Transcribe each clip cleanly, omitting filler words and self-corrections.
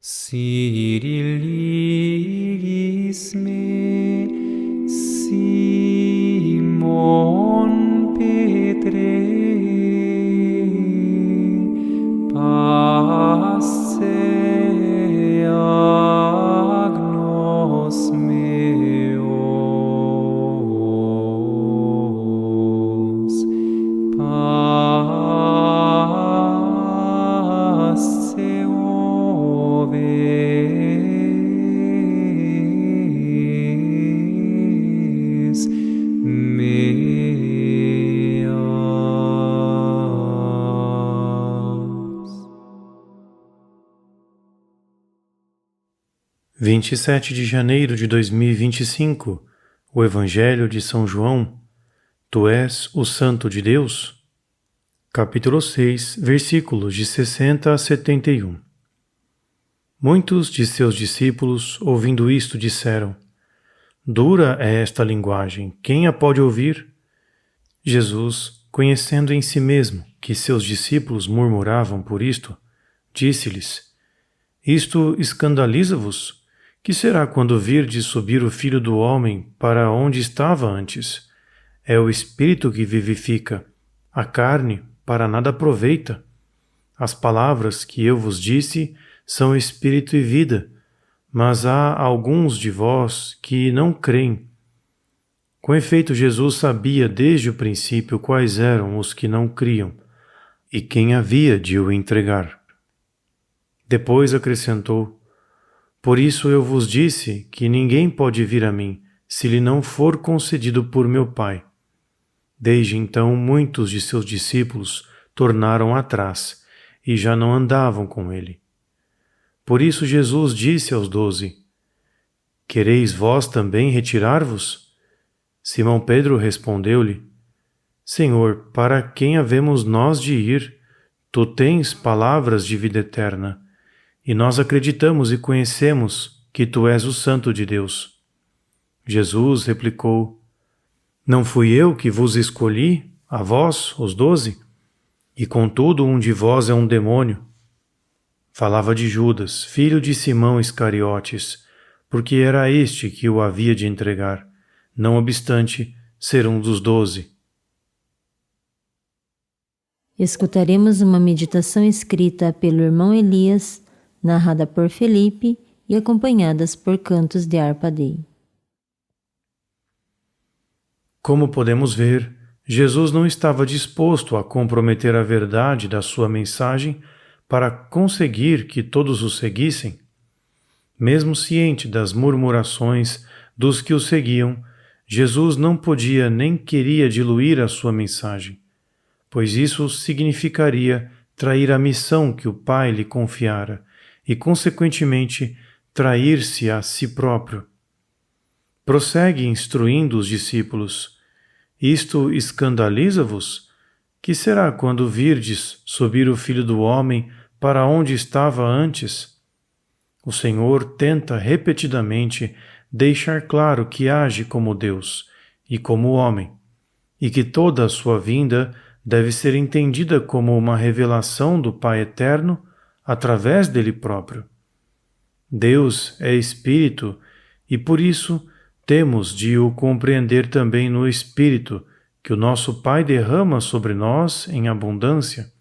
Cyrilis me, Simon Petre, passe agnos meos, passe oves meas. 27 de janeiro de 2025, o Evangelho de São João. Tu és o Santo de Deus? Capítulo 6, versículos de 60 a 71. Muitos de seus discípulos, ouvindo isto, disseram: Dura é esta linguagem, quem a pode ouvir? Jesus, conhecendo em si mesmo que seus discípulos murmuravam por isto, disse-lhes: Isto escandaliza-vos? Que será quando virdes subir o Filho do Homem para onde estava antes? É o Espírito que vivifica, a carne para nada aproveita. As palavras que eu vos disse são Espírito e vida, mas há alguns de vós que não creem. Com efeito, Jesus sabia desde o princípio quais eram os que não criam e quem havia de o entregar. Depois acrescentou: Por isso eu vos disse que ninguém pode vir a mim, se lhe não for concedido por meu Pai. Desde então, muitos de seus discípulos tornaram atrás e já não andavam com ele. Por isso Jesus disse aos 12: Quereis vós também retirar-vos? Simão Pedro respondeu-lhe: Senhor, para quem havemos nós de ir? Tu tens palavras de vida eterna. E nós acreditamos e conhecemos que Tu és o Santo de Deus. Jesus replicou: Não fui eu que vos escolhi, a vós, os 12? E contudo um de vós é um demônio. Falava de Judas, filho de Simão Iscariotes, porque era este que o havia de entregar, não obstante ser um dos 12. Escutaremos uma meditação escrita pelo irmão Elias, narrada por Felipe e acompanhadas por cantos de harpa dei. Como podemos ver, Jesus não estava disposto a comprometer a verdade da sua mensagem para conseguir que todos o seguissem. Mesmo ciente das murmurações dos que o seguiam, Jesus não podia nem queria diluir a sua mensagem, pois isso significaria trair a missão que o Pai lhe confiara e, consequentemente, trair-se a si próprio. Prossegue instruindo os discípulos: Isto escandaliza-vos? Que será quando virdes subir o Filho do Homem para onde estava antes? O Senhor tenta repetidamente deixar claro que age como Deus e como homem, e que toda a sua vinda deve ser entendida como uma revelação do Pai Eterno através dele próprio. Deus é Espírito e, por isso, temos de o compreender também no Espírito que o nosso Pai derrama sobre nós em abundância.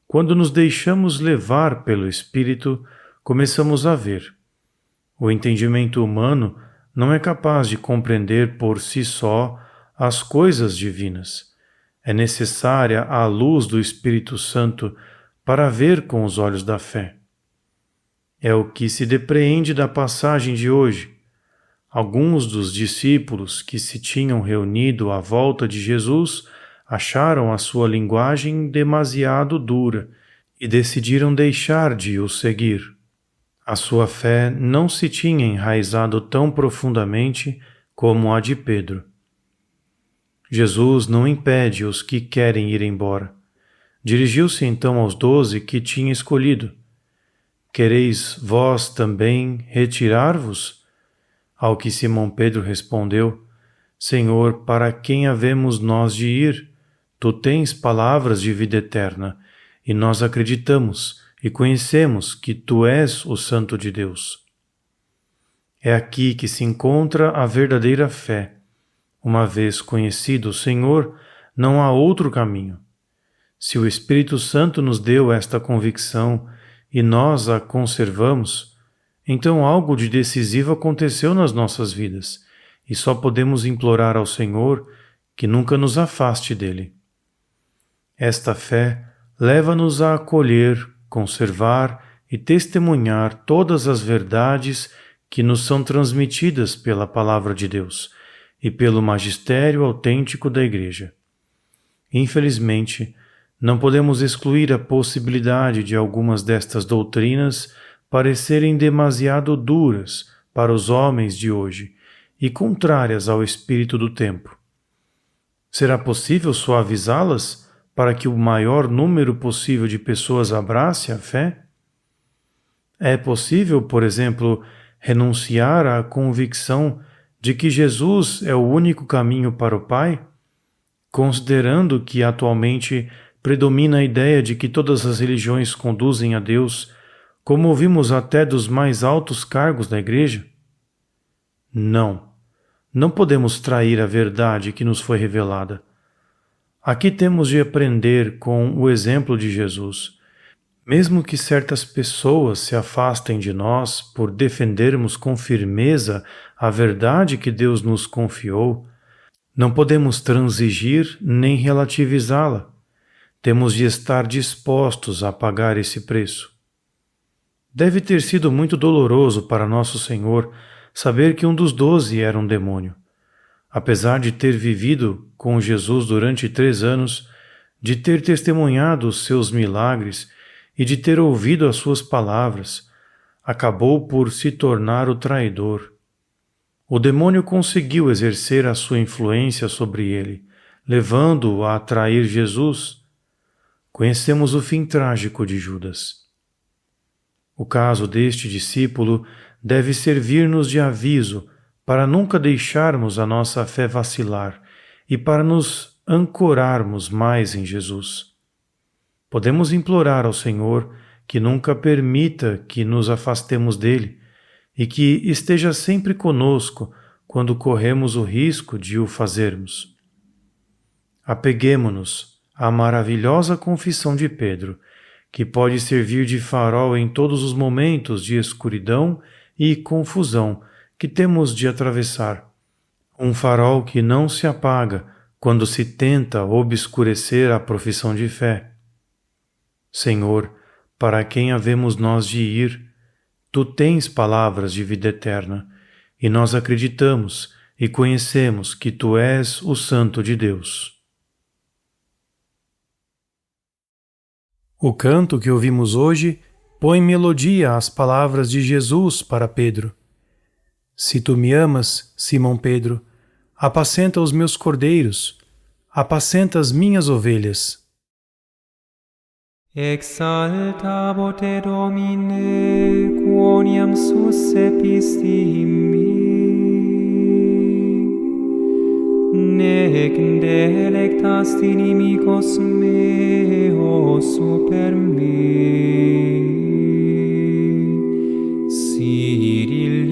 Quando nos deixamos levar pelo Espírito, começamos a ver. O entendimento humano não é capaz de compreender por si só as coisas divinas. É necessária a luz do Espírito Santo para ver com os olhos da fé. É o que se depreende da passagem de hoje. Alguns dos discípulos que se tinham reunido à volta de Jesus acharam a sua linguagem demasiado dura e decidiram deixar de o seguir. A sua fé não se tinha enraizado tão profundamente como a de Pedro. Jesus não impede os que querem ir embora. Dirigiu-se então aos 12 que tinha escolhido. Quereis vós também retirar-vos? Ao que Simão Pedro respondeu: Senhor, para quem havemos nós de ir? Tu tens palavras de vida eterna, e nós acreditamos e conhecemos que Tu és o Santo de Deus. É aqui que se encontra a verdadeira fé. Uma vez conhecido o Senhor, não há outro caminho. Se o Espírito Santo nos deu esta convicção e nós a conservamos, então algo de decisivo aconteceu nas nossas vidas e só podemos implorar ao Senhor que nunca nos afaste dele. Esta fé leva-nos a acolher, conservar e testemunhar todas as verdades que nos são transmitidas pela Palavra de Deus e pelo magistério autêntico da Igreja. Infelizmente, não podemos excluir a possibilidade de algumas destas doutrinas parecerem demasiado duras para os homens de hoje e contrárias ao espírito do tempo. Será possível suavizá-las para que o maior número possível de pessoas abrace a fé? É possível, por exemplo, renunciar à convicção de que Jesus é o único caminho para o Pai, considerando que atualmente predomina a ideia de que todas as religiões conduzem a Deus, como ouvimos até dos mais altos cargos da Igreja? Não podemos trair a verdade que nos foi revelada. Aqui temos de aprender com o exemplo de Jesus. Mesmo que certas pessoas se afastem de nós por defendermos com firmeza a verdade que Deus nos confiou, não podemos transigir nem relativizá-la. Temos de estar dispostos a pagar esse preço. Deve ter sido muito doloroso para Nosso Senhor saber que um dos 12 era um demônio. Apesar de ter vivido com Jesus durante 3 anos, de ter testemunhado os seus milagres e de ter ouvido as suas palavras, acabou por se tornar o traidor. O demônio conseguiu exercer a sua influência sobre ele, levando-o a trair Jesus. Conhecemos o fim trágico de Judas. O caso deste discípulo deve servir-nos de aviso para nunca deixarmos a nossa fé vacilar e para nos ancorarmos mais em Jesus. Podemos implorar ao Senhor que nunca permita que nos afastemos dele e que esteja sempre conosco quando corremos o risco de o fazermos. Apeguemo-nos à maravilhosa confissão de Pedro, que pode servir de farol em todos os momentos de escuridão e confusão que temos de atravessar. Um farol que não se apaga quando se tenta obscurecer a profissão de fé. Senhor, para quem havemos nós de ir? Tu tens palavras de vida eterna, e nós acreditamos e conhecemos que Tu és o Santo de Deus. O canto que ouvimos hoje põe melodia às palavras de Jesus para Pedro. Se tu me amas, Simão Pedro, apacenta os meus cordeiros, apacenta as minhas ovelhas. Exaltabo te Domine, quoniam suscepisti me, nec delectasti inimicos meos super me. Siril